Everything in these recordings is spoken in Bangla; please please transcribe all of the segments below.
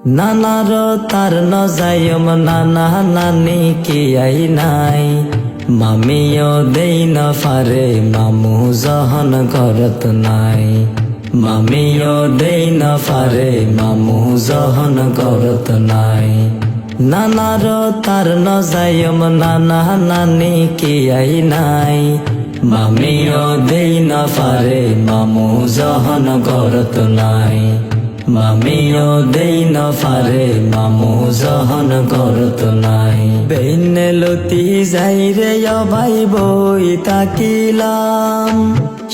নানার তার নজায়ম নানা নানি কি আই নাই মামিও দেই না ফারে মামু জহন করত নাই মামিও দেই না ফারে মামু জহন করত নাই নানার তার নজায়ম নানা নানি কি আই নাই মামিও দেই না ফারে মামু জহন করত নাই মামিও দেই না ফারে মামু জহন করত নাই বেনে লতি যাই রে ভাই বই তাকিলাম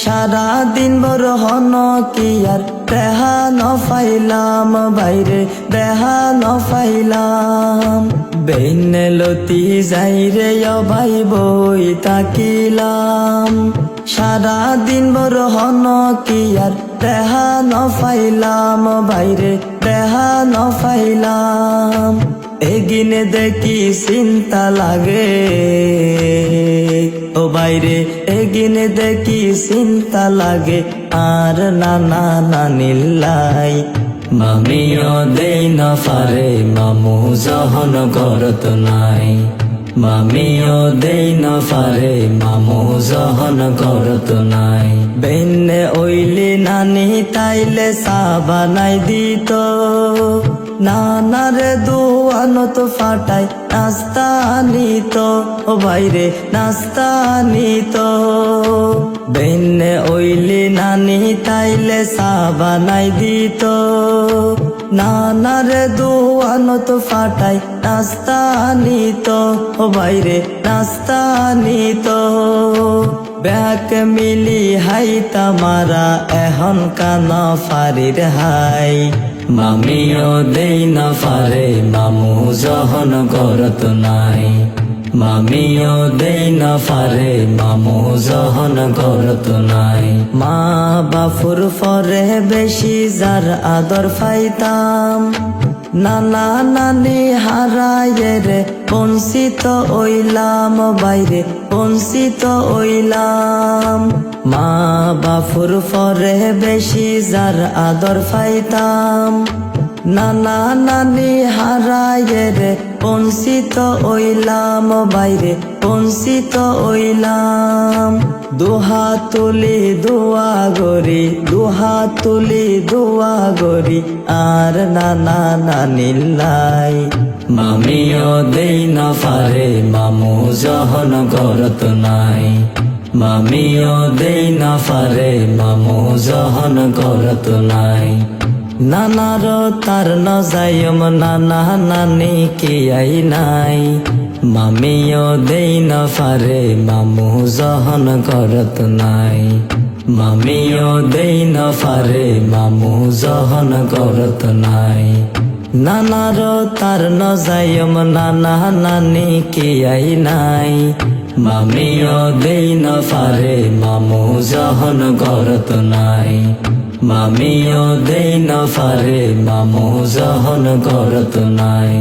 সারা দিন বড় হন কি আর দেহা ন ফাইলাম বাইরে দেহা ন ফাইলাম বেনে লতি যাই রে ভাই বই তাকিলাম সারা দিন বড় হন কি আর দেহা ন ফাইলাম বাইরে দেহা ন ফাইলাম এগিনে দেখি চিন্তা লাগে ও বাইরে এগিনে দেখি চিন্তা লাগে আর নানা নানিল্লাই মামিও দেই না ফারে মামু জহন করত নাই মামিও দেই না ফারে মামু জহন করত নাই বেনে ওইলি নানি তাইলে চা বানাই দিত নানারে দুয়ানত ফাটাই নাস্তা আনিত ও বাইরে নাস্তা আনিত বেনে ওইলি নানি তাইলে চা বানাই দিত নানারে দুয়ানত ফাটাই নাস্তা আনিত ও বাইরে নাস্তা আনিত ব্যাক মিলি হাই তামারা এখন কানা ফারির হাই মামিও দেই না ফারে মামু জহন করত নাই মামিও দেই না ফারে মামু জহন করত নাই মা বাপুর ফরে বেশি যার আদর পাইতাম নানা নানি হারায়ে রে বঞ্চিত ওইলাম বাইরে বঞ্চিত ওইলাম মা বাপুর ফরে বেশি যার আদর পাইতাম নানা নানি হারায়ে রে বঞ্চিত ওইলাম বাইরে বঞ্চিত ওইলাম দুহা তুলি দোয়া গরি দুহা তুলি দোয়া গরি আর নানা নানিল্লাই মামিও দেই না ফারে মামু জহন করত নাই মামিও দেই না ফারে মামু জহন করত নাই নানার তার নজায়ম নানা নানি কি আই নাই মামিও দেই না ফারে মামু জহন করত নাই মামিও দেই না ফারে মামু জহন করত নাই নানার তার নজায়ম নানা নানি কি আই নাই মামিও দেই না ফারে মামু জহন করত নাই মামিও দেই না ফারে মামু জহন করত নাই।